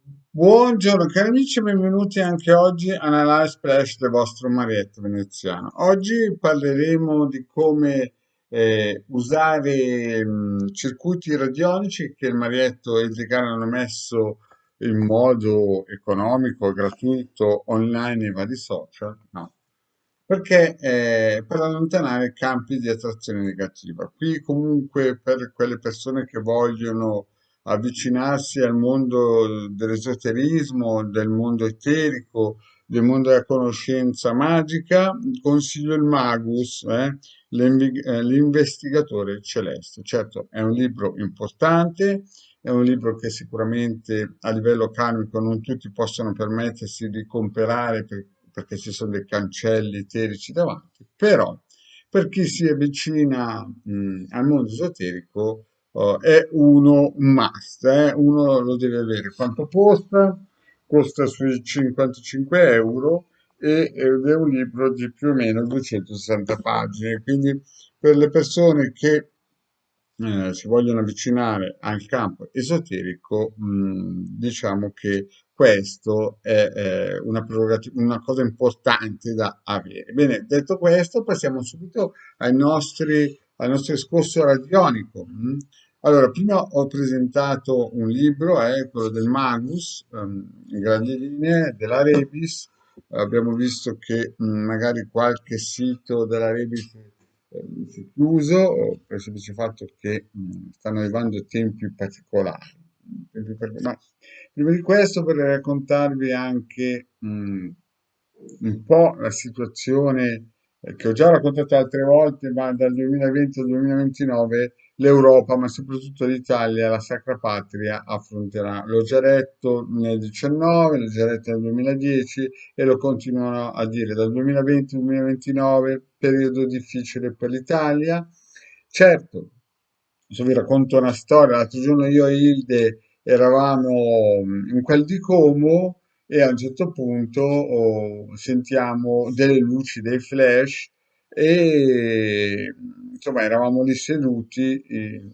Buongiorno cari amici, benvenuti anche oggi a Live Splash del vostro Marietto veneziano. Oggi parleremo di come usare circuiti radionici che il Marietto e il Decano hanno messo in modo economico e gratuito online nei vari social, no? Perché per allontanare campi di attrazione negativa. Qui comunque per quelle persone che vogliono avvicinarsi al mondo dell'esoterismo, del mondo eterico, del mondo della conoscenza magica, consiglio il Magus, l'investigatore celeste. Certo, è un libro importante, è un libro che sicuramente a livello economico non tutti possono permettersi di comprare perché ci sono dei cancelli eterici davanti, però per chi si avvicina al mondo esoterico è uno un must, uno lo deve avere. Quanto costa? Costa sui 55 euro ed è un libro di più o meno 260 pagine, quindi per le persone che si vogliono avvicinare al campo esoterico, diciamo che questo è una una cosa importante da avere. Bene, detto questo, passiamo subito al nostro escorso radionico. Allora, prima ho presentato un libro, quello del Magus, in grandi linee, della Rebis. Abbiamo visto che magari qualche sito della Rebis si è chiuso per il semplice fatto che stanno arrivando tempi particolari. Ma prima di questo vorrei raccontarvi anche un po' la situazione che ho già raccontato altre volte, ma dal 2020 al 2029 l'Europa, ma soprattutto l'Italia, la Sacra Patria, affronterà. L'ho già detto nel 19, l'ho già detto nel 2010 e lo continuano a dire dal 2020 al 2029, periodo difficile per l'Italia. Certo, adesso vi racconto una storia. L'altro giorno io e Hilde eravamo in quel di Como e a un certo punto sentiamo delle luci, dei flash e insomma eravamo lì seduti e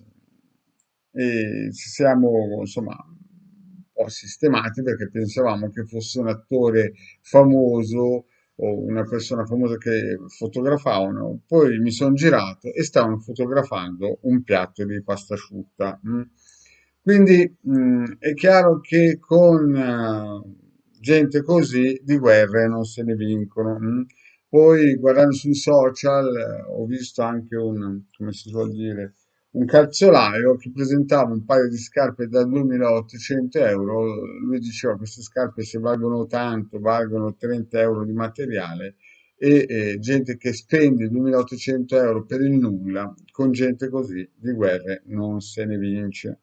ci siamo insomma un po' sistemati perché pensavamo che fosse un attore famoso o una persona famosa che fotografavano. Poi mi sono girato e stavano fotografando un piatto di pasta asciutta. Quindi è chiaro che con gente così di guerre non se ne vincono. Poi guardando sui social ho visto anche come si suol dire, un calzolaio che presentava un paio di scarpe da 2800 euro. Lui diceva queste scarpe se valgono tanto, valgono 30 euro di materiale e gente che spende 2800 euro per il nulla, con gente così di guerre non se ne vince.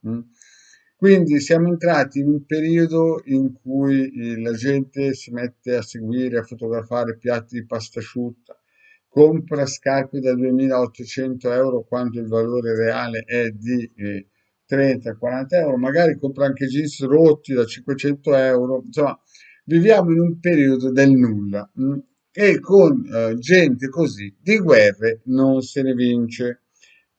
Quindi siamo entrati in un periodo in cui la gente si mette a seguire, a fotografare piatti di pasta asciutta, compra scarpe da 2800 euro quando il valore reale è di 30-40 euro, magari compra anche jeans rotti da 500 euro, insomma, viviamo in un periodo del nulla e con gente così di guerre non se ne vince.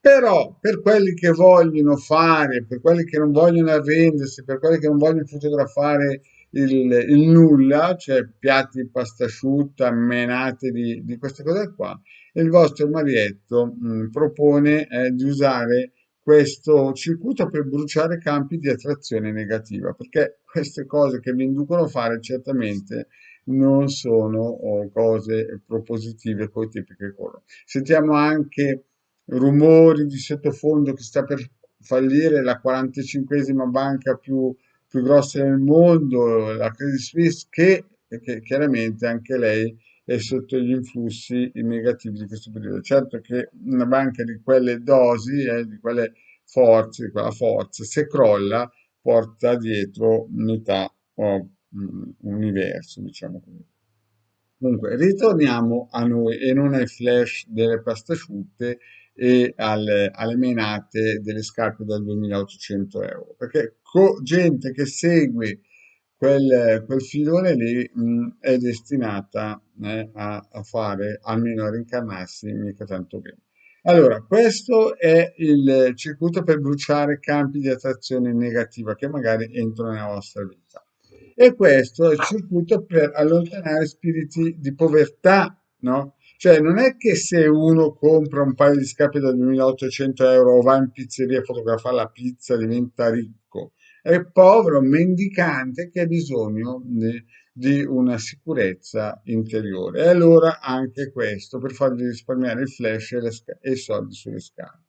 Però per quelli che vogliono fare, per quelli che non vogliono arrendersi, per quelli che non vogliono fotografare il nulla, cioè piatti di pasta asciutta, menate di queste cose qua, il vostro Marietto propone di usare questo circuito per bruciare campi di attrazione negativa, perché queste cose che vi inducono a fare certamente non sono cose propositive coi tempi che corrono. Sentiamo anche rumori di sottofondo che sta per fallire la 45esima banca più grossa del mondo, la Credit Suisse, che chiaramente anche lei è sotto gli influssi negativi di questo periodo. Certo che una banca di quelle dosi, di quelle forze, di quella forza, se crolla, porta dietro metà universo, diciamo così. Comunque, ritorniamo a noi e non ai flash delle pasta asciutte e alle menate delle scarpe da 2800 euro, perché gente che segue quel filone lì è destinata a fare, almeno a rincarnarsi, mica tanto bene. Allora, questo è il circuito per bruciare campi di attrazione negativa che magari entrano nella vostra vita. E questo è il circuito per allontanare spiriti di povertà, no? Cioè, non è che se uno compra un paio di scarpe da 2800 € o va in pizzeria a fotografare la pizza diventa ricco. È povero, mendicante che ha bisogno di una sicurezza interiore. E allora anche questo per fargli risparmiare il flash e i soldi sulle scarpe.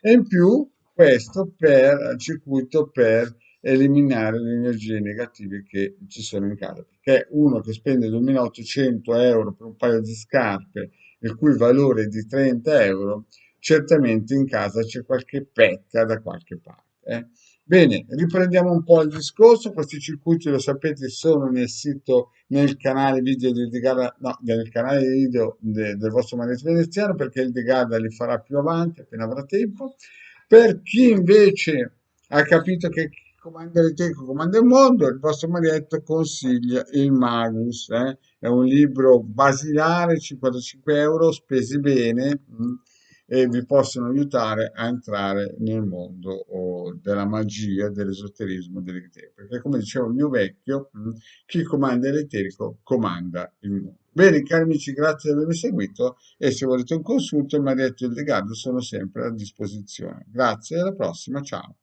E in più questo per circuito per eliminare le energie negative che ci sono in casa. Perché uno che spende 2800 € per un paio di scarpe, il cui valore è di 30 €, certamente in casa c'è qualche pecca da qualche parte. Bene, riprendiamo un po' il discorso. Questi circuiti, lo sapete, sono nel sito, nel canale video di Edgarda, no, nel canale video del vostro maestro veneziano, perché il Edgarda li farà più avanti, appena avrà tempo. Per chi invece ha capito che chi comanda le teche comanda il mondo, il vostro Marietto consiglia il Magus, È un libro basilare, 55 €, spesi bene, e vi possono aiutare a entrare nel mondo della magia, dell'esoterismo, dell'eterico. Perché come diceva il mio vecchio, chi comanda l'eterico comanda il mondo. Bene, cari amici, grazie di avermi seguito e se volete un consulto, il Marietto e il Legardo sono sempre a disposizione. Grazie, alla prossima, ciao.